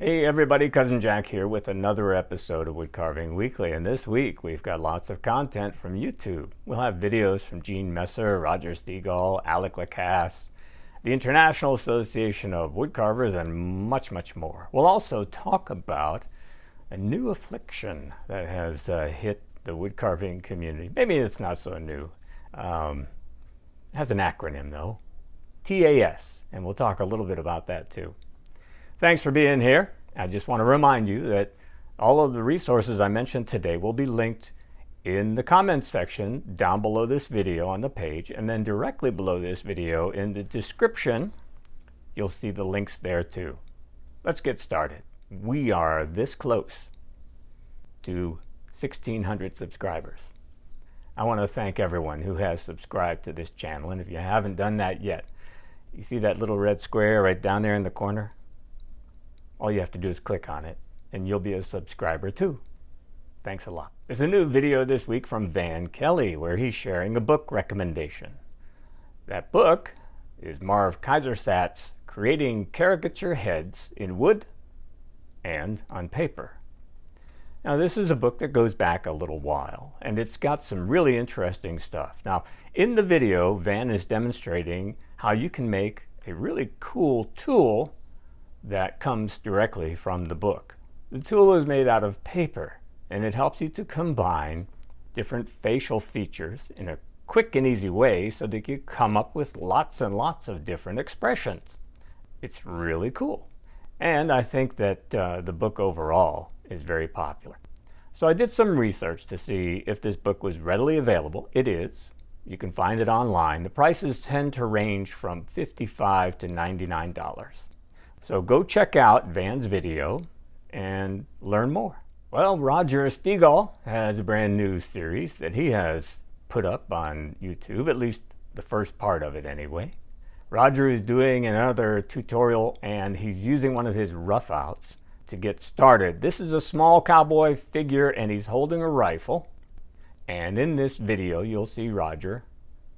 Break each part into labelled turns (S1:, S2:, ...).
S1: Hey everybody, Cousin Jack here with another episode of Woodcarving Weekly, and this week we've got lots of content from YouTube. We'll have videos from Gene Messer, Roger Stegall, Alec LaCasse, the International Association of Woodcarvers, and much more. We'll also talk about a new affliction that has hit the woodcarving community. Maybe it's not so new. It has an acronym though, TAS, and we'll talk a little bit about that too. Thanks for being here. I just want to remind you that all of the resources I mentioned today will be linked in the comments section down below this video on the page, and then directly below this video in the description, you'll see the links there too. Let's get started. We are this close to 1,600 subscribers. I want to thank everyone who has subscribed to this channel, and if you haven't done that yet, you see that little red square right down there in the corner? All you have to do is click on it, and you'll be a subscriber too. Thanks a lot. There's a new video this week from Van Kelly where he's sharing a book recommendation. That book is Marv Kaisersat's Creating Caricature Heads in Wood and on Paper. Now this is a book that goes back a little while, and it's got some really interesting stuff. Now in the video, Van is demonstrating how you can make a really cool tool that comes directly from the book. The tool is made out of paper, and it helps you to combine different facial features in a quick and easy way so that you come up with lots and lots of different expressions. It's really cool. And I think that the book overall is very popular. So I did some research to see if this book was readily available. It is. You can find it online. The prices tend to range from $55 to $99. So go check out Van's video and learn more. Well, Roger Stegall has a brand new series that he has put up on YouTube, at least the first part of it anyway. Roger is doing another tutorial, and he's using one of his roughouts to get started. This is a small cowboy figure, and he's holding a rifle. And in this video, you'll see Roger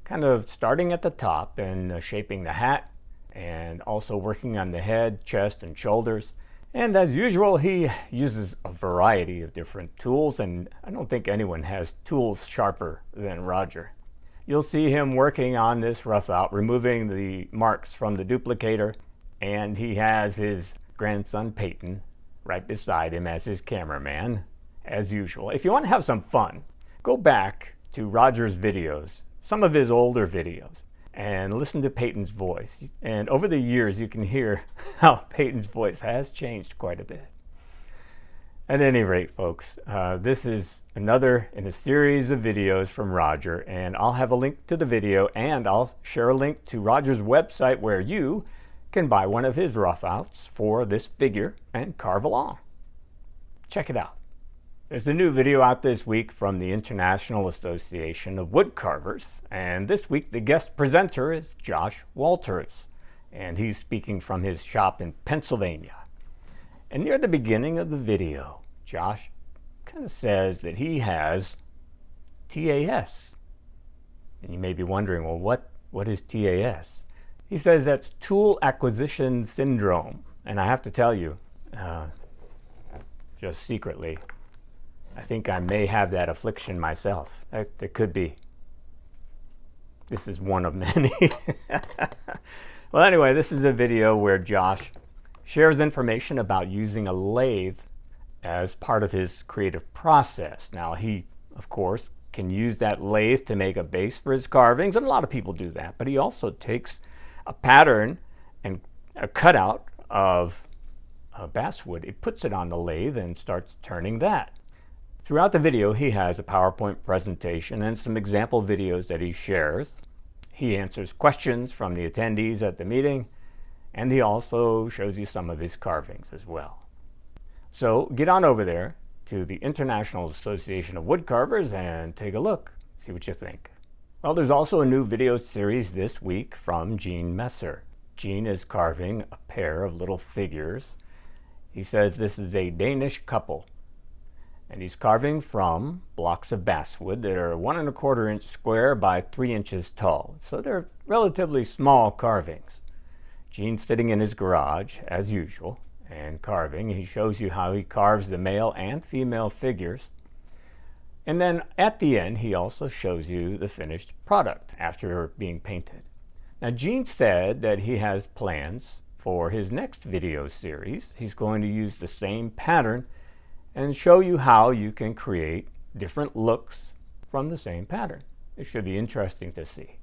S1: kind of starting at the top and shaping the hat, and also working on the head, chest, and shoulders. And as usual, he uses a variety of different tools, and I don't think anyone has tools sharper than Roger. You'll see him working on this rough out, removing the marks from the duplicator, and he has his grandson Peyton right beside him as his cameraman, as usual. If you want to have some fun, go back to Roger's videos, some of his older videos, and listen to Peyton's voice. And over the years, you can hear how Peyton's voice has changed quite a bit. At any rate, folks, this is another in a series of videos from Roger, and I'll have a link to the video, and I'll share a link to Roger's website where you can buy one of his roughouts for this figure and carve along. Check it out. There's a new video out this week from the International Association of Woodcarvers, and this week the guest presenter is Josh Walters, and he's speaking from his shop in Pennsylvania. And near the beginning of the video, Josh kind of says that he has TAS. And you may be wondering, well, what is TAS? He says that's Tool Acquisition Syndrome, and I have to tell you, just secretly, I think I may have that affliction myself. It could be. This is one of many. Well, anyway, this is a video where Josh shares information about using a lathe as part of his creative process. Now, he, of course, can use that lathe to make a base for his carvings, and a lot of people do that, but he also takes a pattern and a cutout of basswood. He puts it on the lathe and starts turning that. Throughout the video, he has a PowerPoint presentation and some example videos that he shares. He answers questions from the attendees at the meeting, and he also shows you some of his carvings as well. So get on over there to the International Association of Woodcarvers and take a look, see what you think. Well, there's also a new video series this week from Gene Messer. Gene is carving a pair of little figures. He says this is a Danish couple, and he's carving from blocks of basswood that are 1 1/4 inch square by 3 inches tall. So they're relatively small carvings. Gene's sitting in his garage, as usual, and carving. He shows you how he carves the male and female figures. And then at the end, he also shows you the finished product after being painted. Now, Gene said that he has plans for his next video series. He's going to use the same pattern and show you how you can create different looks from the same pattern. It should be interesting to see.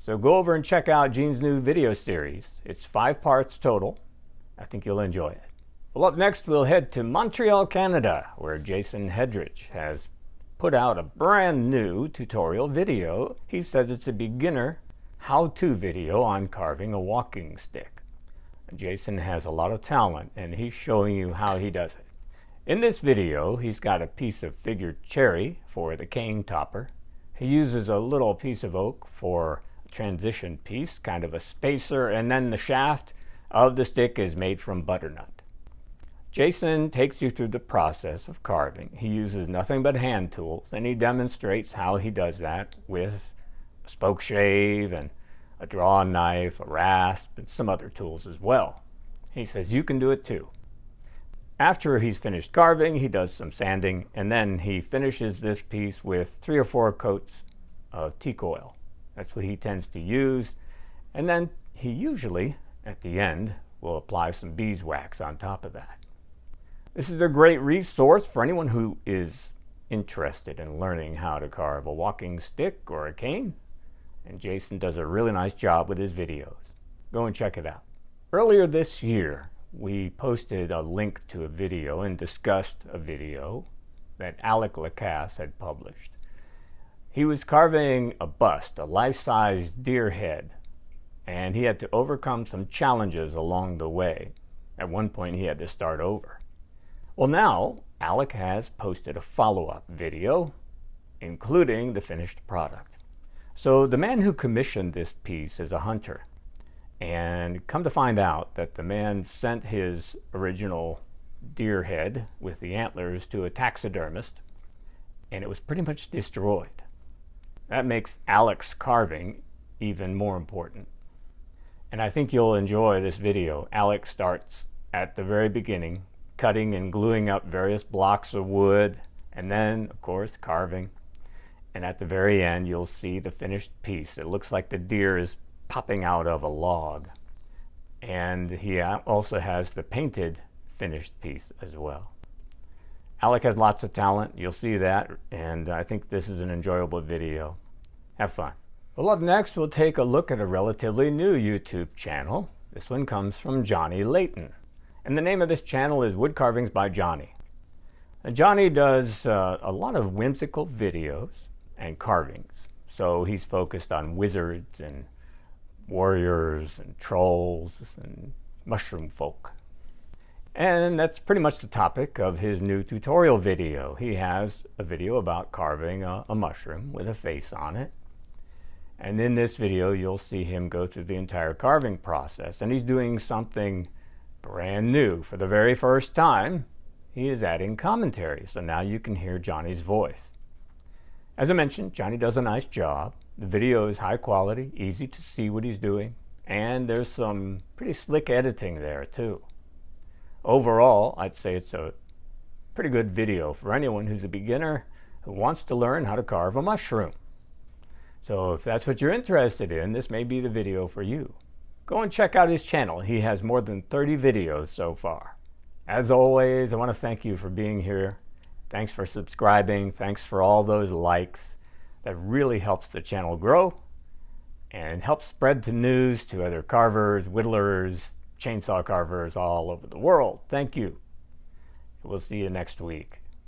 S1: So go over and check out Gene's new video series. It's 5 parts total. I think you'll enjoy it. Well, up next, we'll head to Montreal, Canada, where Jason Hedrich has put out a brand new tutorial video. He says it's a beginner how-to video on carving a walking stick. Jason has a lot of talent, and he's showing you how he does it. In this video, he's got a piece of figured cherry for the cane topper. He uses a little piece of oak for a transition piece, kind of a spacer, and then the shaft of the stick is made from butternut. Jason takes you through the process of carving. He uses nothing but hand tools, and he demonstrates how he does that with a spoke shave and a draw knife, a rasp, and some other tools as well. He says you can do it too. After he's finished carving, he does some sanding, and then he finishes this piece with 3 or 4 coats of teak oil. That's what he tends to use. And then he usually, at the end, will apply some beeswax on top of that. This is a great resource for anyone who is interested in learning how to carve a walking stick or a cane. And Jason does a really nice job with his videos. Go and check it out. Earlier this year, we posted a link to a video and discussed a video that Alec LaCasse had published. He was carving a bust, a life-size deer head, and he had to overcome some challenges along the way. At one point, he had to start over. Well, now, Alec has posted a follow-up video, including the finished product. So the man who commissioned this piece is a hunter. And come to find out that the man sent his original deer head with the antlers to a taxidermist, and it was pretty much destroyed. That makes Alec's carving even more important. And I think you'll enjoy this video. Alec starts at the very beginning, cutting and gluing up various blocks of wood, and then, of course, carving. And at the very end, you'll see the finished piece. It looks like the deer is popping out of a log. And he also has the painted finished piece as well. Alec has lots of talent. You'll see that. And I think this is an enjoyable video. Have fun. Well, up next, we'll take a look at a relatively new YouTube channel. This one comes from Johnny Layton. And the name of this channel is Woodcarvings by Johnny. And Johnny does a lot of whimsical videos and carvings. So he's focused on wizards and warriors and trolls and mushroom folk. And that's pretty much the topic of his new tutorial video. He has a video about carving a mushroom with a face on it. And in this video, you'll see him go through the entire carving process. And he's doing something brand new. For the very first time, he is adding commentary. So now you can hear Johnny's voice. As I mentioned, Johnny does a nice job. The video is high quality, easy to see what he's doing, and there's some pretty slick editing there too. Overall, I'd say it's a pretty good video for anyone who's a beginner who wants to learn how to carve a mushroom. So if that's what you're interested in, this may be the video for you. Go and check out his channel. He has more than 30 videos so far. As always, I want to thank you for being here. Thanks for subscribing. Thanks for all those likes. That really helps the channel grow and helps spread the news to other carvers, whittlers, chainsaw carvers all over the world. Thank you. We'll see you next week.